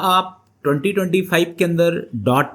आप 2025 के अंदर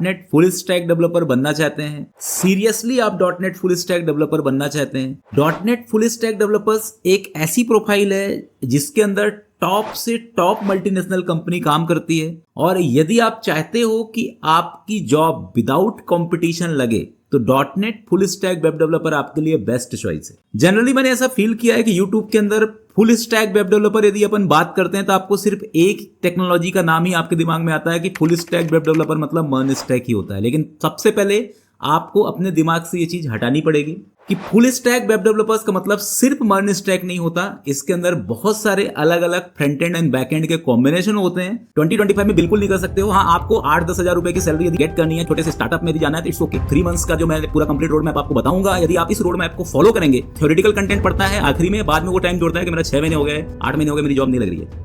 .NET फुल स्टैक डेवलपर बनना चाहते हैं? सीरियसली आप .NET फुल स्टैक डेवलपर बनना चाहते हैं? .NET फुल स्टैक डेवलपर्स एक ऐसी प्रोफाइल है जिसके अंदर टॉप से टॉप मल्टीनेशनल कंपनी काम करती है, और यदि आप चाहते हो कि आपकी जॉब विदाउट कंपटीशन लगे तो .NET full stack web developer आपके लिए बेस्ट चॉइस है। जनरली मैंने ऐसा फील किया है कि YouTube के अंदर फुल स्टैक वेब डेवलपर यदि अपन बात करते हैं तो आपको सिर्फ एक टेक्नोलॉजी का नाम ही आपके दिमाग में आता है कि फुल स्टैक वेब डेवलपर मतलब मर्न स्टैक ही होता है। लेकिन सबसे पहले आपको अपने दिमाग से ये चीज हटानी पड़ेगी कि फुल स्टैक वेब डेवलपर्स का मतलब सिर्फ मर्न स्टैक नहीं होता। इसके अंदर बहुत सारे अलग अलग front end and back and के कॉम्बिनेशन होते हैं। 2025 में बिल्कुल नहीं कर सकते हो। हाँ, आपको 8-10 हजार रुपए की सैलरी यदि गेट करनी है, छोटे से स्टार्टअप में यदि जाना है तो इट्स ओके। 3 मंथ्स का जो मैं पूरा कंप्लीट रोड मैप आपको बताऊंगा, यदि आप इस रोड मैप को फॉलो करेंगे, थ्योरेटिकल कंटेंट पड़ता है आखिरी में, बाद में वो टाइम जोड़ता है कि मेरा 6 महीने हो गए, 8 महीने हो गए, मेरी जॉब नहीं लग रही है,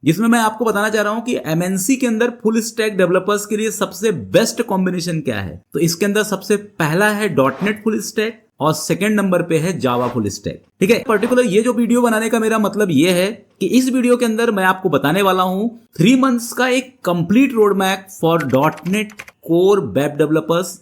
जिसमें मैं आपको बताना चाह रहा हूं कि एमएनसी के अंदर फुल स्टैक डेवलपर्स के लिए सबसे बेस्ट कॉम्बिनेशन क्या है। तो इसके अंदर सबसे पहला है .NET फुल स्टैक और सेकंड नंबर पे है जावा फुल स्टैक। ठीक है, पर्टिकुलर ये जो वीडियो बनाने का मेरा मतलब ये है कि इस वीडियो के अंदर मैं आपको बताने वाला हूं 3 मंथ्स का एक complete road map for .NET core web developers,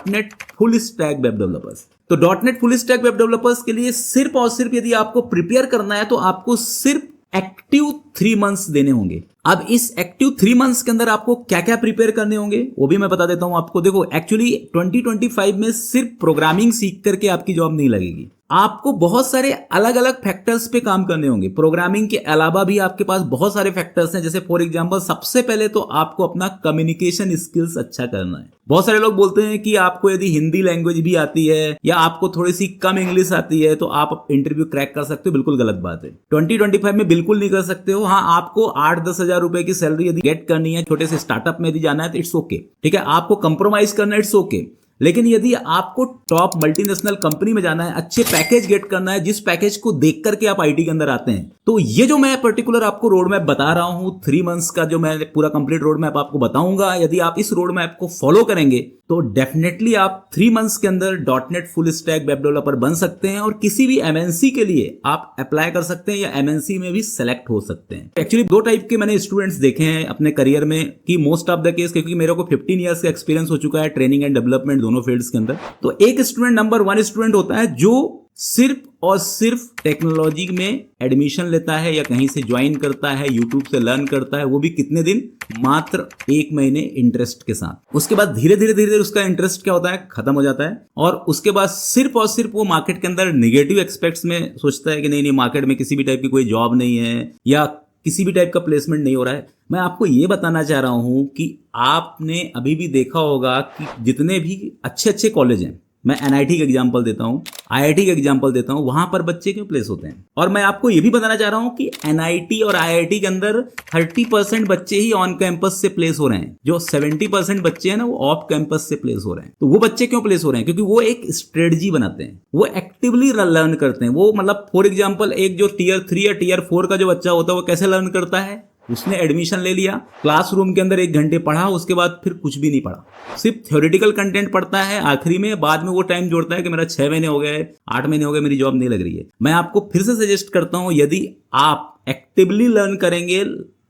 .NET full stack web developers. तो .NET full stack web developers के लिए सिर्फ और सिर्फ यदि आपको प्रिपेयर करना है तो आपको सिर्फ एक्टिव 3 मंथ्स देने होंगे। अब इस एक्टिव 3 मंथ्स के अंदर आपको क्या क्या प्रिपेयर करने होंगे वो भी मैं बता देता हूं आपको। देखो, एक्चुअली 2025 में सिर्फ प्रोग्रामिंग सीख करके आपकी जॉब नहीं लगेगी। आपको बहुत सारे अलग अलग फैक्टर्स पे काम करने होंगे। प्रोग्रामिंग के अलावा भी आपके पास बहुत सारे फैक्टर्स हैं। जैसे फॉर एग्जांपल, सबसे पहले तो आपको अपना कम्युनिकेशन स्किल्स अच्छा करना है। बहुत सारे लोग बोलते हैं कि आपको यदि हिंदी लैंग्वेज भी आती है या आपको थोड़ी सी कम इंग्लिश आती है तो आप इंटरव्यू क्रैक कर सकते हो। बिल्कुल गलत बात है। 2025 में बिल्कुल नहीं कर सकते हो। हाँ, आपको 8-10 हजार रुपए की सैलरी यदि गेट करनी है, छोटे से स्टार्टअप में यदि जाना है तो इट्स ओके। ठीक है, आपको कंप्रोमाइज करना है, इट्स ओके। लेकिन यदि आपको टॉप मल्टीनेशनल कंपनी में जाना है, अच्छे पैकेज गेट करना है, जिस पैकेज को देख करके आप आईटी के अंदर आते हैं, तो ये जो मैं पर्टिकुलर आपको रोड मैप बता रहा हूं, 3 मंथ्स का जो मैं पूरा कंप्लीट रोड मैप आपको बताऊंगा, यदि आप इस रोड मैप को फॉलो करेंगे तो डेफिनेटली आप 3 मंथ्स के अंदर .NET full stack web developer बन सकते हैं और किसी भी एमएनसी के लिए आप अप्लाई कर सकते हैं या एमएनसी में भी सेलेक्ट हो सकते हैं। एक्चुअली 2 टाइप के मैंने स्टूडेंट्स देखे हैं अपने करियर में कि मोस्ट ऑफ द केस, क्योंकि मेरे को 15 ईयर्स का एक्सपीरियंस हो चुका है ट्रेनिंग एंड डेवलपमेंट दोनों फील्ड्स के अंदर। तो एक स्टूडेंट, नंबर 1 स्टूडेंट होता है जो सिर्फ और सिर्फ टेक्नोलॉजी में एडमिशन लेता है या कहीं से ज्वाइन करता है, यूट्यूब से लर्न करता है, वो भी कितने दिन, मात्र 1 महीने इंटरेस्ट के साथ। उसके बाद धीरे धीरे उसका इंटरेस्ट क्या होता है, खत्म हो जाता है, और उसके बाद सिर्फ और सिर्फ वो मार्केट के अंदर नेगेटिव एक्सपेक्ट्स में सोचता है कि नहीं, मार्केट में किसी भी टाइप की कोई जॉब नहीं है या किसी भी टाइप का प्लेसमेंट नहीं हो रहा है। मैं आपको ये बताना चाह रहा हूं कि आपने अभी भी देखा होगा कि जितने भी अच्छे अच्छे कॉलेज हैं, मैं एनआईटी का एग्जांपल देता हूं, आईआईटी का एग्जांपल देता हूं, वहां पर बच्चे क्यों प्लेस होते हैं। और मैं आपको ये भी बताना चाह रहा हूं कि एनआईटी और आईआईटी के अंदर 30% बच्चे ही ऑन कैंपस से प्लेस हो रहे हैं। जो 70% बच्चे हैं ना, वो ऑफ कैंपस से प्लेस हो रहे हैं। तो वो बच्चे क्यों प्लेस हो रहे हैं? क्योंकि वो एक स्ट्रेटजी बनाते हैं, वो एक्टिवली लर्न करते हैं। वो मतलब फॉर एग्जाम्पल, एक जो Tier 3 या Tier 4 का जो बच्चा होता है वो कैसे लर्न करता है, उसने एडमिशन ले लिया, क्लासरूम के अंदर 1 घंटे पढ़ा, उसके बाद फिर कुछ भी नहीं पढ़ा, सिर्फ थ्योरेटिकल कंटेंट पढ़ता है आखिरी में, बाद में वो टाइम जोड़ता है कि मेरा 6 महीने हो गए, 8 महीने हो गए, मेरी जॉब नहीं लग रही है। मैं आपको फिर से सजेस्ट करता हूं, यदि आप एक्टिवली लर्न करेंगे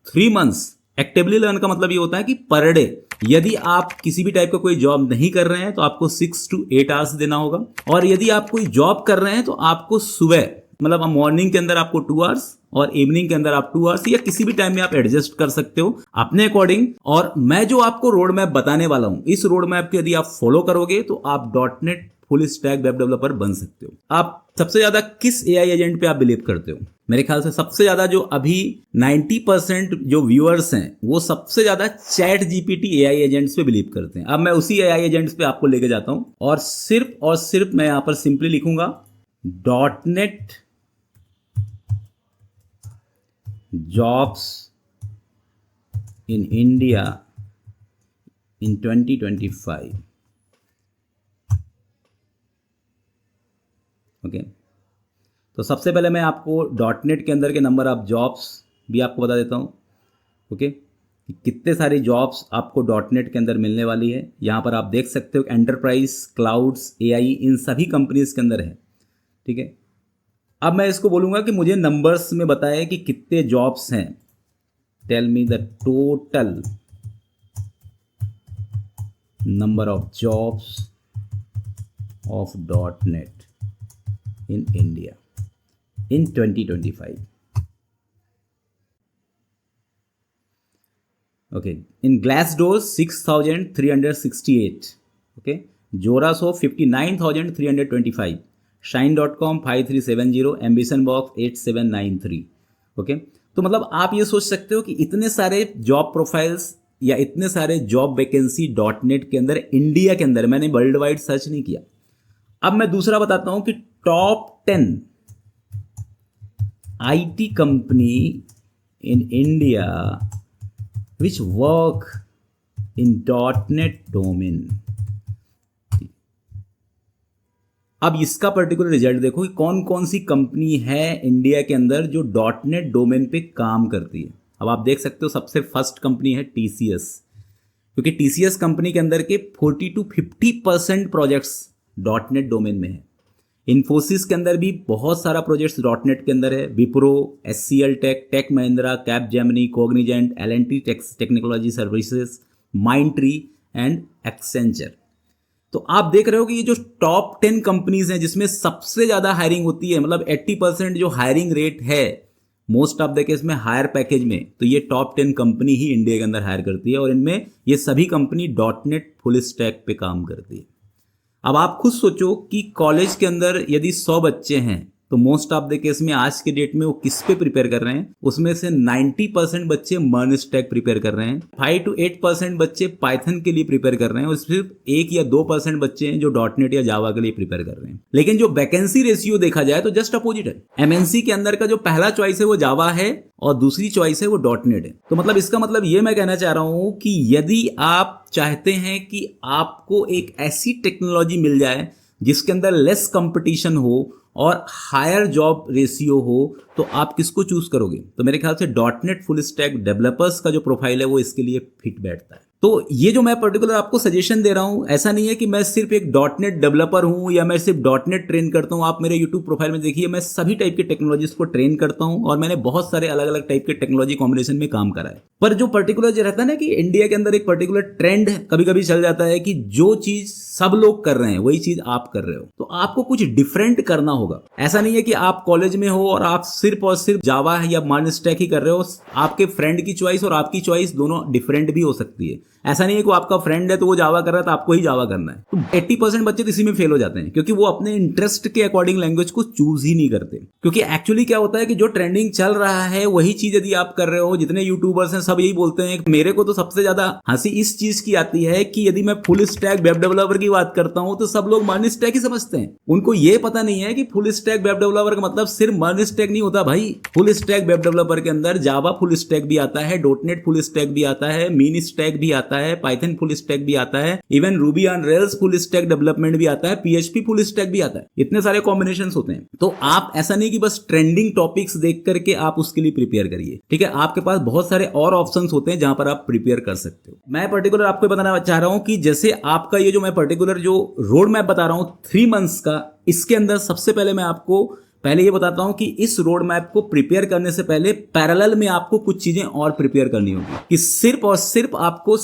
3 मंथ्स, एक्टिवली लर्न का मतलब ये होता है कि पर डे, यदि आप किसी भी टाइप का कोई जॉब नहीं कर रहे हैं तो आपको 6 to 8 आवर्स देना होगा, और यदि आप कोई जॉब कर रहे हैं तो आपको सुबह, मतलब मॉर्निंग के अंदर आपको 2 आवर्स और इवनिंग के अंदर आप 2 आवर्स, या किसी भी टाइम में आप एडजस्ट कर सकते हो अपने अकॉर्डिंग। और मैं जो आपको रोड मैप बताने वाला हूं, इस रोड मैप को यदि आप फॉलो करोगे तो आप .NET full stack web developer बन सकते हो। आप सबसे ज्यादा किस एआई एजेंट पे आप बिलीव करते हो? मेरे ख्याल से सबसे ज्यादा जो अभी 90% जो व्यूअर्स हैं वो सबसे ज्यादा चैट जीपीटी एआई एजेंट्स पे बिलीव करते हैं। अब मैं उसी एआई एजेंट्स पे आपको लेके जाता हूं और सिर्फ मैं यहां पर सिंपली लिखूंगा .NET jobs in India in 2025। Okay, तो सबसे पहले मैं आपको .NET के अंदर के नंबर ऑफ जॉब्स भी आपको बता देता हूँ। ओके, कि कितने सारी जॉब्स आपको .NET के अंदर मिलने वाली है। यहाँ पर आप देख सकते हो एंटरप्राइज, क्लाउड्स, एआई, इन सभी कंपनीज के अंदर है। ठीक है, अब मैं इसको बोलूँगा कि मुझे नंबर्स में बताए कि कितने जॉब्स हैं। Tell me the total number of jobs of .NET in India in 2025. Okay, in Glassdoor 6,368. Okay, Zoraso 59,325. Shine.com 5370. Ambition Box 8793. Okay, तो मतलब आप ये सोच सकते हो कि इतने सारे जॉब प्रोफाइल्स या इतने सारे जॉब वैकेंसी .NET के अंदर इंडिया के अंदर, मैंने वर्ल्ड वाइड सर्च नहीं किया। अब मैं दूसरा बताता हूं कि top 10 IT company in India which work in .NET domain. अब इसका पर्टिकुलर रिजल्ट देखो कि कौन कौन सी कंपनी है इंडिया के अंदर जो .NET डोमेन पे काम करती है। अब आप देख सकते हो सबसे फर्स्ट कंपनी है TCS, क्योंकि TCS कंपनी के अंदर के 40 to 50% प्रोजेक्ट्स .NET डोमेन में है। इन्फोसिस के अंदर भी बहुत सारा प्रोजेक्ट्स .NET के अंदर है। Wipro, HCL Tech Mahindra, Capgemini, Cognizant, L&T technology services, Mindtree and Accenture. तो आप देख रहे हो कि ये जो टॉप 10 कंपनीज हैं जिसमें सबसे ज़्यादा हायरिंग होती है, मतलब 80% जो हायरिंग रेट है मोस्ट ऑफ द केस में हायर पैकेज में, तो ये टॉप 10 कंपनी ही इंडिया के अंदर हायर करती है और इनमें ये सभी कंपनी .NET फुल स्टैक पे काम करती है। अब आप खुद सोचो कि कॉलेज के अंदर यदि 100 बच्चे हैं तो मोस्ट ऑफ द केस में आज के डेट में वो किस पे प्रिपेयर कर रहे हैं, उसमें से 90% बच्चे मर्न स्टैक प्रिपेयर कर रहे हैं, 5 to 8% बच्चे पाइथन के लिए प्रिपेयर कर रहे हैं और सिर्फ 1 या 2% बच्चे हैं जो .NET या जावा के लिए प्रिपेयर कर रहे हैं। लेकिन जो वैकेंसी रेशियो देखा जाए तो जस्ट अपोजिट है। MNC के अंदर का जो पहला चॉइस है वो जावा है और दूसरी चॉइस है वो .NET है। तो मतलब इसका मतलब ये मैं कहना चाह रहा हूं कि यदि आप चाहते हैं कि आपको एक ऐसी टेक्नोलॉजी मिल जाए जिसके अंदर लेस कंपटीशन हो और हायर जॉब रेशियो हो, तो आप किसको चूज करोगे? तो मेरे ख्याल से .NET फुल स्टैक डेवलपर्स का जो प्रोफाइल है वो इसके लिए फिट बैठता है। तो ये जो मैं पर्टिकुलर आपको सजेशन दे रहा हूं, ऐसा नहीं है कि मैं सिर्फ एक .NET डेवलपर हूं या मैं सिर्फ .NET ट्रेन करता हूं। आप मेरे YouTube प्रोफाइल में देखिए, मैं सभी टाइप के टेक्नोलॉजीज को ट्रेन करता हूं और मैंने बहुत सारे अलग अलग टाइप के टेक्नोलॉजी कॉम्बिनेशन में काम करा है। पर जो पर्टिकुलर जो रहता है ना कि इंडिया के अंदर एक पर्टिकुलर ट्रेंड कभी कभी चल जाता है कि जो चीज सब लोग कर रहे हैं वही चीज आप कर रहे हो, तो आपको कुछ डिफरेंट करना होगा। ऐसा नहीं है कि आप कॉलेज में हो और आप सिर्फ और सिर्फ जावा या मर्न स्टैक ही कर रहे हो। आपके फ्रेंड की चॉइस और आपकी चॉइस दोनों डिफरेंट भी हो सकती है। ऐसा नहीं है कि आपका फ्रेंड है तो वो जावा कर रहा है तो आपको ही जावा करना है। तो 80% बच्चे तो इसी में फेल हो जाते हैं क्योंकि वो अपने इंटरेस्ट के अकॉर्डिंग लैंग्वेज को चूज ही नहीं करते। क्योंकि एक्चुअली क्या होता है कि जो ट्रेंडिंग चल रहा है वही चीज यदि आप कर रहे हो, जितने यूट्यूबर्स हैं सब यही बोलते हैं। मेरे को तो सबसे ज्यादा हंसी इस चीज की आती है कि यदि मैं फुल स्टैक वेब डेवलपर की बात करता हूं तो सब लोग मर्न स्टैक ही समझते हैं। उनको ये पता नहीं है कि फुल स्टैक वेब डेवलपर का मतलब सिर्फ मर्न स्टैक नहीं होता भाई। फुल स्टैक वेब डेवलपर के अंदर जावा फुल स्टैक भी आता है, .NET फुल स्टैक भी आता है, मीन स्टैक भी आता है, पाइथन फुल स्टैक भी आता है, even Ruby on rails full stack development भी आता है, PHP फुल स्टैक भी आता है। इतने सारे कॉम्बिनेशंस होते हैं। तो आप ऐसा नहीं कि बस ट्रेंडिंग टॉपिक्स देख करके आप उसके लिए प्रिपेयर करिए, ठीक है। आपके पास बहुत सारे और ऑप्शंस होते हैं जहां पर आप प्रिपेयर कर सकते हो। मैं पर्टिकुलर आपको बताना चाह रहा हूं कि जैसे आपका ये जो मैं पर्टिकुलर जो रोड मैप बता रहा हूं 3 मंथ्स का, इसके अंदर सबसे पहले मैं आपको पहले ये बताता हूं कि इस रोड मैप को प्रिपेयर करने से पहले पैरेलल में आपको कुछ चीजें और प्रिपेयर करनी होगी कि सिर्फ और सिर्फ आपको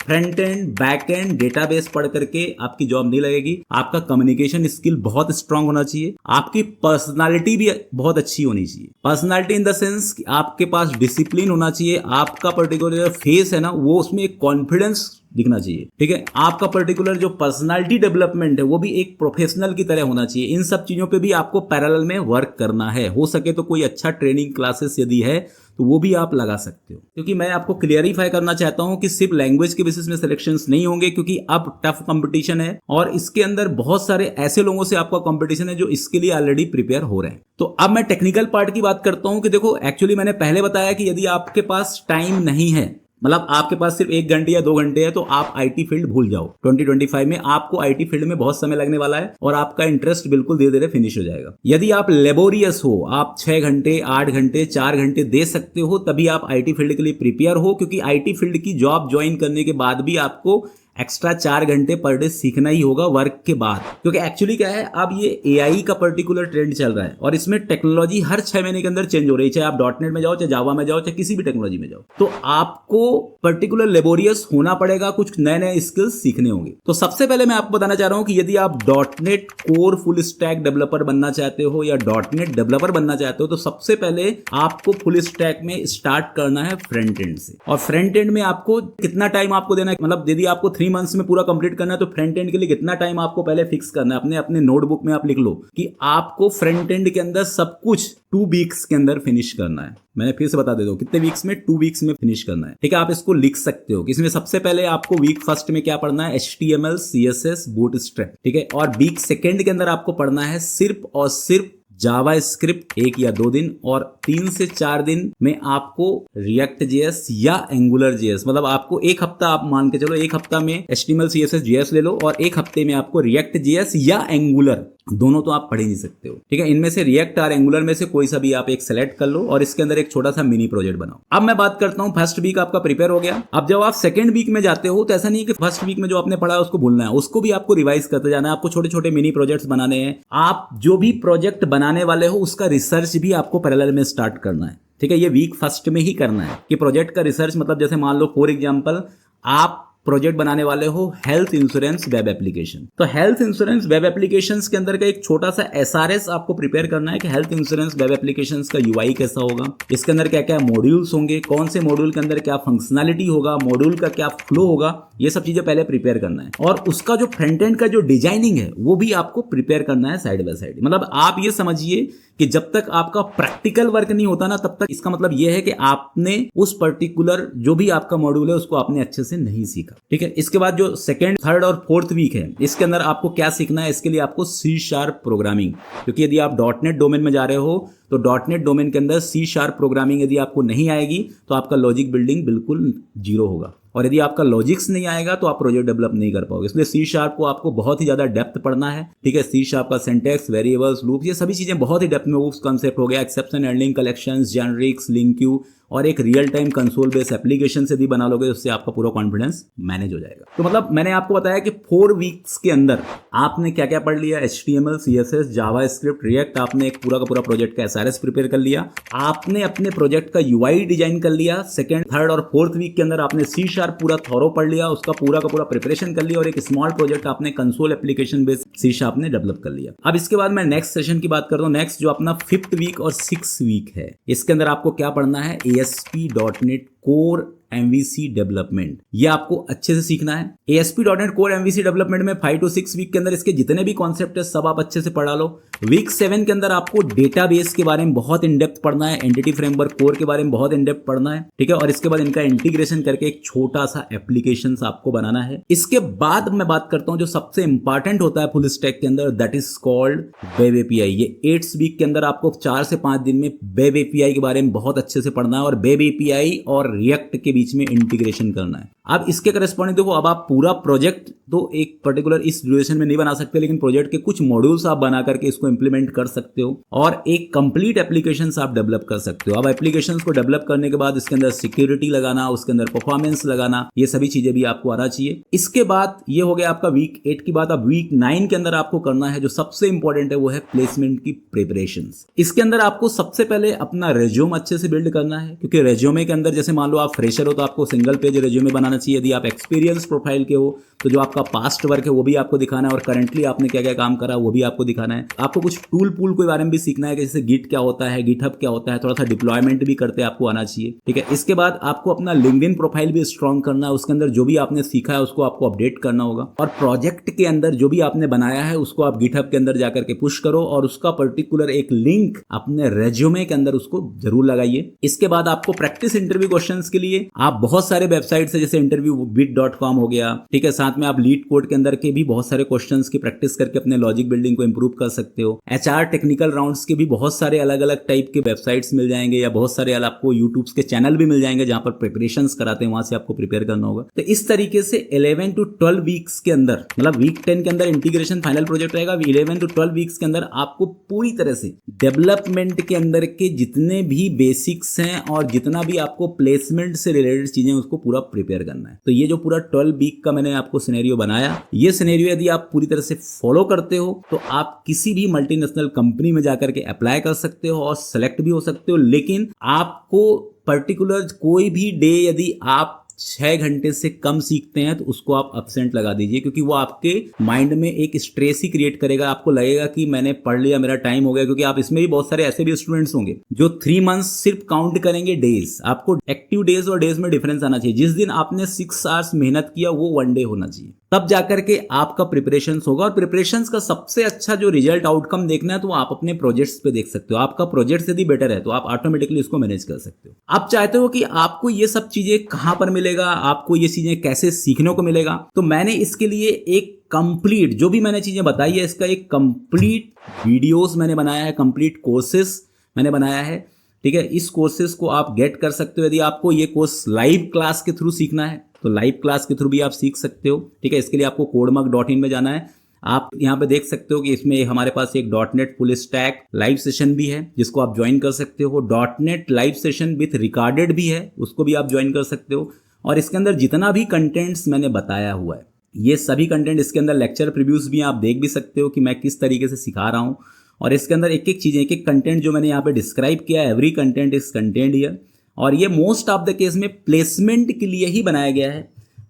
front end back and database पढ़ करके आपकी जॉब नहीं लगेगी। आपका कम्युनिकेशन स्किल बहुत स्ट्रांग होना चाहिए, आपकी पर्सनालिटी भी बहुत अच्छी होनी चाहिए। पर्सनालिटी इन द सेंस कि आपके पास डिसिप्लिन होना चाहिए, आपका पर्टिकुलर फेस है ना वो उसमें एक कॉन्फिडेंस दिखना चाहिए, ठीक है। आपका पर्टिकुलर जो पर्सनालिटी डेवलपमेंट है वो भी एक प्रोफेशनल की तरह होना चाहिए। इन सब चीजों पे भी आपको पैरेलल में वर्क करना है। हो सके तो कोई अच्छा ट्रेनिंग क्लासेस यदि है तो वो भी आप लगा सकते हो, क्योंकि मैं आपको क्लियरिफाई करना चाहता हूं कि सिर्फ लैंग्वेज के बेसिस में सिलेक्शंस नहीं होंगे, क्योंकि अब टफ कंपटीशन है और इसके अंदर बहुत सारे ऐसे लोगों से आपका कंपटीशन है जो इसके लिए ऑलरेडी प्रिपेयर हो रहे हैं। तो अब मैं टेक्निकल पार्ट की बात करता हूं कि देखो एक्चुअली मैंने पहले बताया कि यदि आपके पास टाइम नहीं है, मतलब आपके पास सिर्फ 1 घंटे या 2 घंटे है, तो आप IT फील्ड भूल जाओ। 2025 में आपको IT फील्ड में बहुत समय लगने वाला है और आपका इंटरेस्ट बिल्कुल धीरे धीरे फिनिश हो जाएगा। यदि आप लेबोरियस हो, आप 6 घंटे 8 घंटे 4 घंटे दे सकते हो, तभी आप IT फील्ड के लिए प्रिपेयर हो, क्योंकि IT फील्ड की जॉब ज्वाइन करने के बाद भी आपको एक्स्ट्रा 4 घंटे पर डे सीखना ही होगा वर्क के बाद, क्योंकि एक्चुअली क्या है, अब ये एआई का पर्टिकुलर ट्रेंड चल रहा है और इसमें टेक्नोलॉजी हर 6 महीने के अंदर चेंज हो रही है, चाहे आप डॉटनेट में जाओ, चाहे जावा में जाओ, चाहे किसी भी टेक्नोलॉजी में जाओ, तो आपको पर्टिकुलर लेबोरियस होना पड़ेगा, कुछ नए नए स्किल्स सीखने होंगे। तो सबसे पहले मैं आपको बताना चाह रहा हूं कि यदि आप dot net core full stack developer बनना चाहते हो या डॉटनेट डेवलपर बनना चाहते हो, तो सबसे पहले आपको फुल स्टैक में स्टार्ट करना है फ्रंट एंड से। और फ्रंट एंड में आपको कितना टाइम आपको देना है, मतलब यदि आपको 3 मंथ्स में पूरा कंप्लीट करना है तो फ्रंट एंड के लिए कितना टाइम आपको पहले फिक्स करना है, अपने अपने नोटबुक में आप लिख लो कि आपको फ्रंट एंड के अंदर सब कुछ 2 वीक्स के अंदर फिनिश करना है। मैंने फिर से बता देता हूं कितने वीक्स में, 2 वीक्स में फिनिश करना है। ठीक है, आप इसको लिख सकते हो कि इसमें सबसे पहले आपको वीक फर्स्ट में क्या पढ़ना है, HTML CSS बूटस्ट्रैप। ठीक है, और वीक सेकेंड के अंदर आपको पढ़ना है सिर्फ और सिर्फ जावा स्क्रिप्ट 1 या 2 दिन, और 3 से 4 दिन में आपको रिएक्ट जेएस या एंगुलर जेएस, मतलब आपको 1 हफ्ता, आप मान के चलो 1 हफ्ता में HTML CSS JS ले लो और 1 हफ्ते में आपको रिएक्ट जेएस या एंगुलर, दोनों तो आप पढ़ ही नहीं सकते हो। ठीक है, इनमें से रिएक्ट और एंगुलर में से कोई सा भी आप एक सेलेक्ट कर लो और इसके अंदर एक छोटा सा मिनी प्रोजेक्ट बनाओ। अब मैं बात करता हूं, फर्स्ट वीक आपका प्रिपेयर हो गया। अब जब आप सेकंड वीक में जाते हो तो ऐसा नहीं कि फर्स्ट वीक में जो आपने पढ़ा है उसको भूलना है, उसको भी आपको रिवाइज करते जाना है। आपको छोटे छोटे मिनी प्रोजेक्ट्स बनाने हैं। आप जो भी प्रोजेक्ट बनाने वाले हो उसका रिसर्च भी आपको पैरेलल में स्टार्ट करना है। ठीक है, ये वीक फर्स्ट में ही करना है कि प्रोजेक्ट का रिसर्च, मतलब जैसे मान लो फॉर एग्जांपल आप प्रोजेक्ट बनाने वाले हो हेल्थ इंश्योरेंस वेब एप्लीकेशन, तो हेल्थ इंश्योरेंस वेब एप्लीकेशंस के अंदर का एक छोटा सा SRS आपको प्रिपेयर करना है कि हेल्थ इंश्योरेंस वेब एप्लीकेशंस का UI कैसा होगा, इसके अंदर क्या क्या मॉड्यूल्स होंगे, कौन से मॉड्यूल के अंदर क्या फंक्शनैलिटी होगा, मॉड्यूल का क्या फ्लो होगा, ये सब चीजें पहले प्रिपेयर करना है। और उसका जो फ्रंट एंड का जो डिजाइनिंग है वो भी आपको प्रिपेयर करना है साइड बाय साइड। मतलब आप ये समझिए कि जब तक आपका प्रैक्टिकल वर्क नहीं होता ना, तब तक इसका मतलब यह है कि आपने उस पर्टिकुलर जो भी आपका मॉड्यूल है उसको आपने अच्छे से नहीं सीखा। ठीक है, इसके बाद जो सेकंड, थर्ड और फोर्थ वीक है, इसके अंदर आपको क्या सीखना है, इसके लिए आपको C# प्रोग्रामिंग, क्योंकि यदि आप डॉटनेट डोमेन में जा रहे हो तो डॉटनेट डोमेन के अंदर C# प्रोग्रामिंग यदि आपको नहीं आएगी तो आपका लॉजिक बिल्डिंग बिल्कुल 0 होगा, और यदि आपका लॉजिक्स नहीं आएगा तो आप प्रोजेक्ट डेवलप नहीं कर पाओगे। इसलिए C# को आपको बहुत ही ज्यादा डेप्थ पढ़ना है। ठीक है, C# का सिंटैक्स, वेरिएबल्स, लूप, ये सभी चीजें बहुत ही डेप्थ में, वो कॉन्सेप्ट हो गया, exception handling, collections, generics, link Q, और एक real time console based application से भी बना लोगे, उससे आपका पूरा कॉन्फिडेंस मैनेज हो जाएगा। तो मतलब मैंने आपको बताया कि 4 वीक्स के अंदर आपने क्या क्या पढ़ लिया, HTML CSS जावा स्क्रिप्ट रिएक्ट, आपने एक पूरा का पूरा प्रोजेक्ट का SRS प्रिपेयर कर लिया, आपने अपने प्रोजेक्ट का UI डिजाइन कर लिया। सेकंड, थर्ड और फोर्थ वीक के अंदर आपने C# पूरा थॉरो पढ़ लिया, उसका पूरा का पूरा प्रिपरेशन कर लिया, और एक स्मॉल प्रोजेक्ट आपने कंसोल एप्लीकेशन बेस्ड C# ने डेवलप कर लिया। अब इसके बाद मैं नेक्स्ट सेशन की बात करता हूँ। नेक्स्ट जो अपना 5th वीक और 6th वीक है, इसके अंदर आपको क्या पढ़ना है, ASP.NET कोर MVC डेवलपमेंट, ये आपको अच्छे से सीखना है। ASP.NET कोर MVC डेवलपमेंट में 5 to 6 वीक के अंदर इसके जितने भी कॉन्सेप्ट है सब आप अच्छे से पढ़ा लो। वीक 7 के अंदर आपको डेटाबेस के बारे में बहुत इन डेप्थ पढ़ना है, एंटिटी फ्रेमवर्क कोर के बारे में बहुत इन डेप्थ पढ़ना है। ठीक है, और इसके बाद इनका इंटीग्रेशन करके एक छोटा सा एप्लीकेशन आपको बनाना है। इसके बाद मैं बात करता हूं जो सबसे इंपॉर्टेंट होता है फुल स्टैक के अंदर, that is called web API। ये 8 वीक के अंदर आपको 4 से 5 दिन में वेब API के बारे में बहुत अच्छे से पढ़ना है, और वेब API और रिएक्ट के बीच में इंटीग्रेशन करना है। अब इसके करस्पॉन्डिंग देखो, अब आप पूरा प्रोजेक्ट तो एक पर्टिकुलर इस ड्यूरेशन में नहीं बना सकते, लेकिन प्रोजेक्ट के कुछ मॉड्यूल्स आप बना करके इसको इंप्लीमेंट कर सकते हो और एक कंप्लीट एप्लीकेशंस आप डेवलप कर सकते हो। अब एप्लीकेशंस को डेवलप करने के बाद इसके अंदर सिक्योरिटी लगाना, उसके अंदर परफॉर्मेंस लगाना, ये सभी चीजें भी आपको आना चाहिए। इसके बाद ये हो गया आपका वीक 8 की बात। अब वीक 9 के अंदर आपको करना है जो सबसे इंपॉर्टेंट है, वो है प्लेसमेंट की प्रिपरेशन। इसके अंदर आपको सबसे पहले अपना रेज्यूम अच्छे से बिल्ड करना है, क्योंकि रेज्यूमे के अंदर जैसे मान लो आप फ्रेशर हो तो आपको सिंगल पेज रेज्यूमे बनाना चाहिए। यदि आप एक्सपीरियंस प्रोफाइल के हो तो जो आपका पास्ट वर्क है वो भी आपको दिखाना है, और करंटली आपने क्या क्या काम करा वो भी आपको दिखाना है। आपको कुछ टूल पूल के बारे में भी सीखना है कि जैसे गिट क्या होता है, गिटहब क्या होता है, थोड़ा सा डिप्लॉयमेंट भी करते आपको आना चाहिए। ठीक है, इसके बाद आपको अपना लिंक्डइन प्रोफाइल भी स्ट्रॉन्ग करना है, उसके अंदर जो भी आपने सीखा है उसको आपको अपडेट करना होगा, और प्रोजेक्ट के अंदर जो भी आपने बनाया है उसको आप गिटहब के अंदर जाकर के पुश करो, और उसका पर्टिकुलर एक लिंक अपने रेज्यूमे के अंदर उसको जरूर लगाइए। इसके बाद आपको प्रैक्टिस इंटरव्यू क्वेश्चंस के लिए आप बहुत सारे वेबसाइट्स है, जैसे interviewbit.com हो गया। ठीक है, साथ में आप लीड कोड के अंदर के भी बहुत सारे क्वेश्चंस की प्रैक्टिस करके अपने लॉजिक बिल्डिंग को इंप्रूव कर सकते हो। HR टेक्निकल राउंड्स के भी बहुत सारे अलग अलग टाइप के वेबसाइट्स मिल जाएंगे, या बहुत सारे आपको यूट्यूब के चैनल भी मिल जाएंगे जहां पर प्रिपरेशंस कराते हैं, वहां से आपको प्रिपेयर करना होगा। तो इस तरीके से 11 to 12 वीक्स के अंदर, मतलब वीक 10 के अंदर इंटीग्रेशन फाइनल प्रोजेक्ट रहेगा, 11 to 12 वीक्स के अंदर आपको पूरी तरह से डेवलपमेंट के अंदर के जितने भी बेसिक्स हैं और जितना भी आपको प्लेसमेंट से रिलेटेड चीजें उसको पूरा प्रिपेयर करना है। तो ये जो पूरा 12 वीक का मैंने आपको सिनेरियो बनाया, ये सिनेरियो यदि आप पूरी तरह से फॉलो करते हो तो आप किसी भी मल्टीनेशनल कंपनी में जाकर के अप्लाई कर सकते हो और सेलेक्ट भी हो सकते हो। लेकिन आपको पर्टिकुलर कोई भी डे यदि आप 6 घंटे से कम सीखते हैं तो उसको आप एब्सेंट लगा दीजिए, क्योंकि वो आपके माइंड में एक स्ट्रेस ही क्रिएट करेगा। आपको लगेगा कि मैंने पढ़ लिया, मेरा टाइम हो गया, क्योंकि आप इसमें भी बहुत सारे ऐसे भी स्टूडेंट्स होंगे जो 3 मंथ्स सिर्फ काउंट करेंगे डेज। आपको एक्टिव डेज और डेज में डिफरेंस आना चाहिए। जिस दिन आपने 6 आवर्स मेहनत किया वो 1 डे होना चाहिए, तब जाकर के आपका प्रिपरेशंस होगा। और प्रिपरेशंस का सबसे अच्छा जो रिजल्ट आउटकम देखना है तो आप अपने प्रोजेक्ट्स पे देख सकते हो। आपका प्रोजेक्ट यदि बेटर है तो आप ऑटोमेटिकली इसको मैनेज कर सकते हो। आप चाहते हो कि आपको ये सब चीजें कहां पर मिलेगा, आपको ये चीजें कैसे सीखने को मिलेगा, तो मैंने इसके लिए एक कंप्लीट, जो भी मैंने चीजें बताई है, इसका एक कंप्लीट वीडियोस मैंने बनाया है, कंप्लीट कोर्सेस मैंने बनाया है। ठीक है, इस कोर्सेज को आप गेट कर सकते हो। यदि आपको ये कोर्स लाइव क्लास के थ्रू सीखना है तो लाइव क्लास के थ्रू भी आप सीख सकते हो। ठीक है, इसके लिए आपको codemug.in में जाना है। आप यहाँ पे देख सकते हो कि इसमें हमारे पास एक .NET full stack live session भी है जिसको आप ज्वाइन कर सकते हो। .NET live session with recorded भी है, उसको भी आप ज्वाइन कर सकते हो। और इसके अंदर जितना भी कंटेंट्स मैंने बताया हुआ है, ये सभी कंटेंट, इसके अंदर लेक्चर प्रीव्यूज भी आप देख भी सकते हो कि मैं किस तरीके से सिखा रहा हूँ। और इसके अंदर एक एक चीज़, एक एक कंटेंट जो मैंने यहाँ पे डिस्क्राइब किया है, every content is content here. और ये मोस्ट ऑफ द केस में प्लेसमेंट के लिए ही बनाया गया है।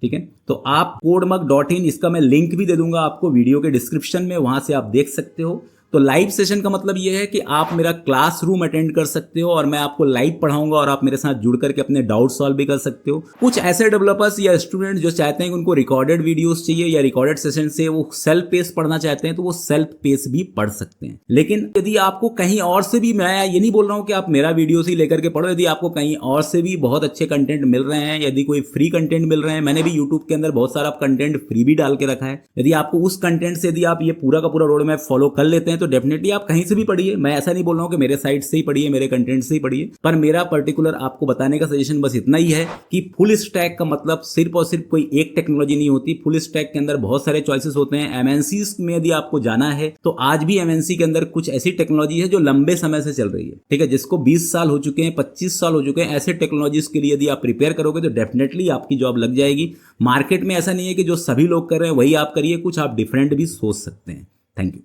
ठीक है, तो आप codemug.in, इसका मैं लिंक भी दे दूंगा आपको वीडियो के डिस्क्रिप्शन में, वहां से आप देख सकते हो। तो लाइव सेशन का मतलब ये है कि आप मेरा क्लासरूम अटेंड कर सकते हो और मैं आपको लाइव पढ़ाऊंगा और आप मेरे साथ जुड़ करके अपने डाउट सॉल्व भी कर सकते हो। कुछ ऐसे डेवलपर्स या स्टूडेंट जो चाहते हैं कि उनको रिकॉर्डेड वीडियोस चाहिए या रिकॉर्डेड सेशन से वो सेल्फ पेस पढ़ना चाहते हैं तो वो सेल्फ पेस भी पढ़ सकते हैं। लेकिन यदि आपको कहीं और से भी, मैं ये नहीं बोल रहा हूँ कि आप मेरा वीडियो ही लेकर के पढ़ो, यदि आपको कहीं और से भी बहुत अच्छे कंटेंट मिल रहे हैं, यदि कोई फ्री कंटेंट मिल रहे हैं, मैंने भी यूट्यूब के अंदर बहुत सारा कंटेंट फ्री भी डाल के रखा है, यदि आपको उस कंटेंट से यदि आप ये पूरा का पूरा रोड मैप फॉलो कर लेते हैं तो डेफिनेटली आप कहीं से भी पढ़िए। मैं ऐसा नहीं बोल रहा हूं कि मेरे साइट से ही पढ़िए, मेरे कंटेंट से ही पढ़िए, पर मेरा पर्टिकुलर आपको बताने का सजेशन बस इतना ही है कि फुल स्टैक का मतलब सिर्फ और सिर्फ कोई एक टेक्नोलॉजी नहीं होती। फुल स्टैक के अंदर बहुत सारे चॉइसेस होते हैं। एमएनसीज में यदि आपको जाना है तो आज भी एमएनसी के अंदर कुछ ऐसी टेक्नोलॉजी है जो लंबे समय से चल रही है। ठीक है, जिसको 20 साल हो चुके हैं, 25 साल हो चुके हैं। ऐसे टेक्नोलॉजीज के लिए यदि आप प्रिपेयर करोगे तो डेफिनेटली आपकी जॉब लग जाएगी। मार्केट में ऐसा नहीं है कि जो सभी लोग कर रहे हैं वही आप करिए, कुछ आप डिफरेंट भी सोच सकते हैं। Thank you.